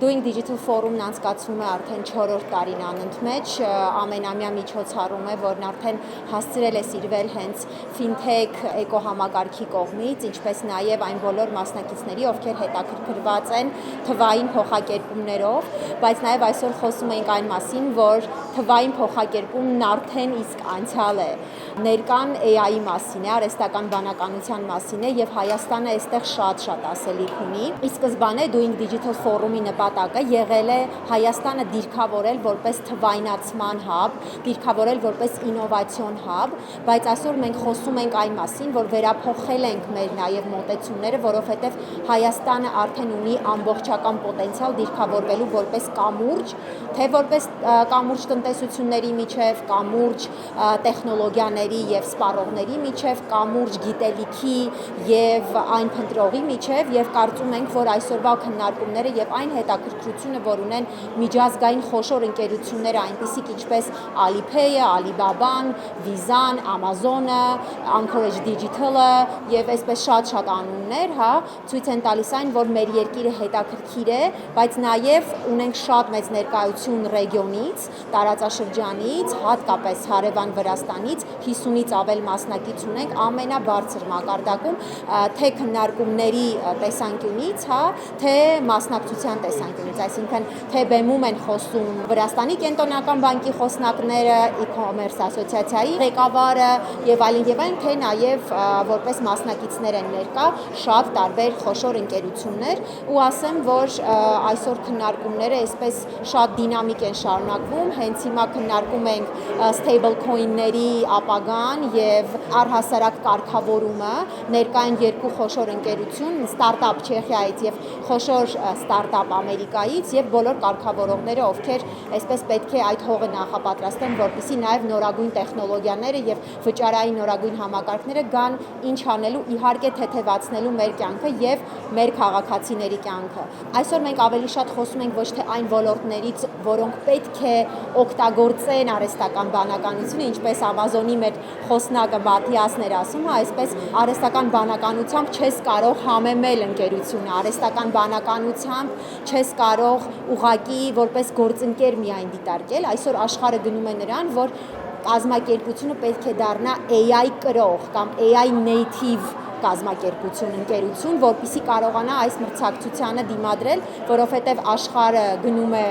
Doing Digital Forum-ն անցկացվում է արդեն 4-րդ տարին անընդմեջ, ամենամյա միջոցառում է, որն արդեն հասցրել է սիրվել հենց ֆինթեք էկոհամակարգի կողմից, ինչպես նաև այն բոլոր մասնակիցների, ովքեր հետաքրքրված են թվային փոխակերպումներով, բայց նաև այսօր խոսում ենք այն մասին, որ թվային փոխակերպումն արդեն իսկ անցյալ է։ Ներկան AI-ի մասին է, արհեստական բանականության մասին է եւ Հայաստանը այստեղ շատ ասելիք ունի։ Ի սկզբանե Doing Digital Forum-ի նպատակը եղել է Հայաստանը դիրքավորել որպես թվայնացման hub, դիրքավորել որպես ինովացիոն hub, բայց այսօր մենք խոսում ենք այն մասին, որ վերափոխել ենք մեր նաև մոտեցումները, որովհետեւ Հայաստանը արդեն ունի ամբողջական պոտենցիալ դիրքավորվելու որպես կամուրջ, թե որպես կամուրջ տնտեսությունների միջև, կամուրջ տեխնոլոգիաների եւ սպառողների միջև, կամուրջ գիտելիքի եւ այն փնտրողի միջև եւ կարծում ենք, որ այսօրվա քննարկումները եւ այն հետաքրքրությունը, որ ունեն միջազգային խոշոր ընկերությունները, այնպիսիք ինչպես Alipay-ը, Alibaba-ն, Visa-ն, Amazon-ը, Anchorage Digital-ը եւ այսպես շատ անուններ, ցույց են տալիս այն, որ մեր երկիրը հետաքրքիր է, բայց նաեւ ունենք շատ մեծ ներկայություն ռեգիոնից, տարածաշրջանից, հատկապես հարևան Վրաստանից 50-ից ավել մասնակից ունենք ամենաբարձր մակարդակում, թե քննարկումների տեսանկյունից, թե մասնակցության տեսանկյունից, այսինքն թե բեմում են խոսում Վրաստանի կենտրոնական բանկի խոսնակները, e-commerce ասոցիացիայի ղեկավարը եւ այլն, թե նաեւ որպես մասնակիցներ են ներկա շատ տարբեր խոշոր ընկերություններ ու ասեմ, որ այսօր քննարկումները այսպես շատ դինամիկ են շարունակվում, հենց հիմա քննարկում ենք stable coin-ների ապագան եւ առհասարակ կարգավորումը, ներկա են երկու խոշոր ընկերություն, ստարտափ Չեխիայից եւ խոշոր ստարտափ Ամերիկայից եւ բոլոր կարգավորողները, ովքեր այսպես պետք է այդ հողը նախապատրաստեն, որպեսզի նաեւ նորագույն տեխնոլոգիաները եւ վճարային նորագույն համակարգները գան ինչ անելու, իհարկե թեթևացնելու մեր կյանքը եւ մեր քաղաքացիների կյանքը։ Այսօր մենք ավելի շատ խոսում ենք ոչ թե այն ոլորտներից, որոնք պետք է օգտագործեն արհեստական բանականությունը, ինչպես Amazon-ի մեր խոսնակը Մաթիասն էր ասում, այսպես արհեստական բանականությամբ չես կարող համեմել ընկերությունը, արհեստական բանականությամբ չես կարող ուղղակի որպես գործընկեր միայն դիտարկել, այսօր աշխարհը գնում է նրան, որ կազմակերպությունը պետք է դառնա AI կրող կամ AI native կազմակերպություն, ընկերություն, որպեսզի կարողանա այս մրցակցությանը դիմադրել, որովհետև աշխարհը գնում է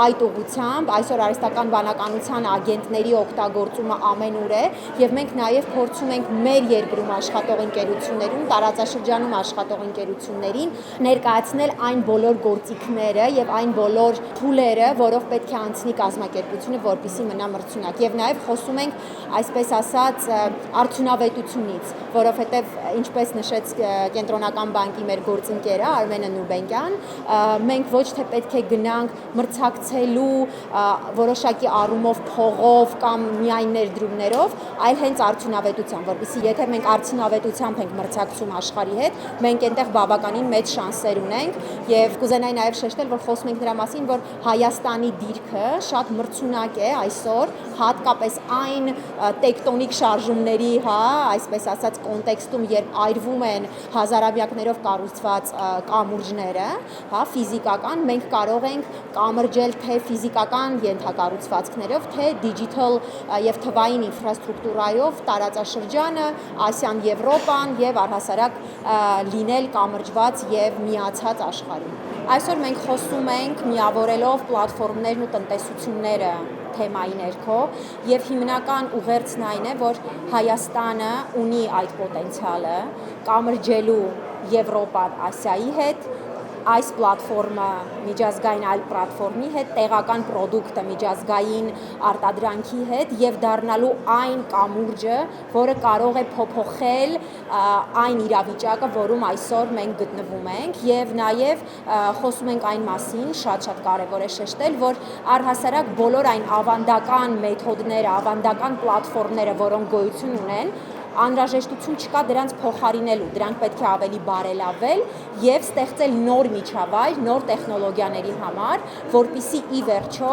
այդ ուղղությամբ, այսօր արհեստական բանականության ագենտների օգտագործումը ամենուր է եւ մենք նաեւ փորձում ենք մեր երկրում աշխատող ընկերություններուն, տարածաշրջանում աշխատող ընկերություններին ներկայացնել այն բոլոր գործիքները եւ այն բոլոր թուլերը, որով պետք է անցնի կազմակերպությունը, որպեսզի մնա մրցունակ եւ նաեւ խոսում ենք այսպես ասած արդյունավետությունից, որովհետեւ ինչպես նշեց կենտրոնական բանկի մեր գործընկերը Արմենը Նուրբենկյան, մենք ոչ թե պետք է գնանք մրցակցելու որոշակի առումով փողով կամ միայն ներդրումներով, այլ հենց արդյունավետությամբ, որովհետեւ եթե մենք արդյունավետությամբ ենք մրցակցում աշխարհի հետ, մենք այնտեղ բավականին մեծ շանսեր ունենք եւ կուզենայի նաեւ շեշտել, որ խոսում ենք նրա մասին, որ Հայաստանի դիրքը շատ մրցունակ է այսօր, հատկապես այն տեկտոնիկ շարժումների, այսպես ասած կոնտեքստում, երբ այրվում են հազարամյակներով կառուցված կամուրջները, ֆիզիկական, մենք կարող ենք կամրջել թե ֆիզիկական ենթակառուցվածքներով, թե digital եւ թվային ինֆրաստրուկտուրայով տարածաշրջանը, Ասիան, Եվրոպան եւ առհասարակ լինել կամրջված եւ միացած աշխարհում։ Այսօր մենք խոսում ենք միավորելով պլատֆորմներն ու տնտեսությունները թեմայի ներքո եւ հիմնական ուղերձն այն է, որ Հայաստանը ունի այդ պոտենցիալը կամրջելու Եվրոպան Ասիայի հետ, այս պլատֆորմը միջազգային այլ պլատֆորմի հետ, տեղական պրոդուկտը միջազգային արտադրանքի հետ եւ դառնալու այն կամուրջը, որը կարող է փոփոխել այն իրավիճակը, որում այսօր մենք գտնվում ենք եւ նաեւ խոսում ենք այն մասին, շատ կարեւոր է շեշտել, որ առհասարակ բոլոր այն ավանդական մեթոդները, ավանդական պլատֆորմները, որոնք գոյություն ունեն, անհրաժեշտություն չկա դրանց փոխարինելու, դրանք պետք է ավելի բարելավել եւ ստեղծել նոր միջավայր, նոր տեխնոլոգիաների համար, որպիսի ի վերջո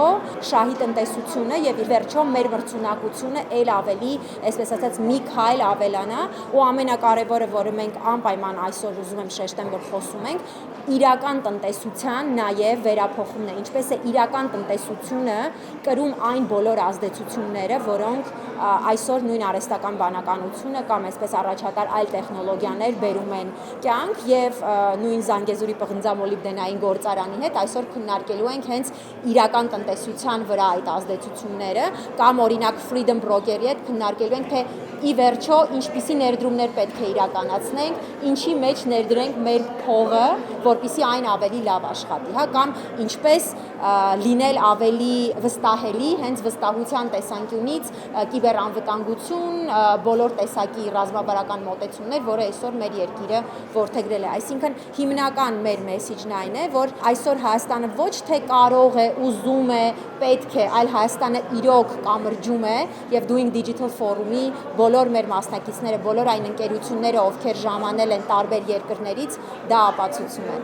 շահի տնտեսությունը եւ ի վերջո մեր մրցունակությունը ել ավելի, այսպես ասած, մի քայլ ավելանա ու ամենակարևորը, որը մենք անպայման այսօր ուզում եմ շեշտեմ, որ խոսում ենք, իրական տնտեսության նաեւ վերափոխումն է, ինչպես է իրական տնտեսությունը կրում այն բոլոր ազդեցությունները, որոնք այսօր նույն արհեստական բանականությունը կամ այսպես առաջատար այլ տեխնոլոգիաներ բերում են կյանք եւ նույն Զանգեզուրի պղնձամոլիբդենային գործարանի հետ այսօր քննարկելու ենք հենց իրական տնտեսության վրա այդ ազդեցությունները կամ օրինակ Freedom Broker-ի հետ քննարկելու ենք թե ի վերջո ինչպիսի ներդրումներ պետք է իրականացնենք, ինչի մեջ ներդրենք մեր փողը, որպիսի այն ավելի լավ աշխատի, հա, կամ ինչպես լինել ավելի վստահելի հենց վստահության տեսանկյունից կիբերանվտանգություն, բոլոր տեսակի ռազմավարական մոտեցումներ, որը այսօր մեր երկիրը որդեգրել է։ Այսինքն հիմնական մեր մեսիջն այն է, որ այսօր Հայաստանը ոչ թե կարող է, ուզում է, պետք է, այլ Հայաստանը իրոք կամրջում է եւ Doing Digital Forum-ի բոլոր մեր մասնակիցները, բոլոր այն ընկերությունները, ովքեր ժամանել են տարբեր երկրներից, դա ապացուցում են։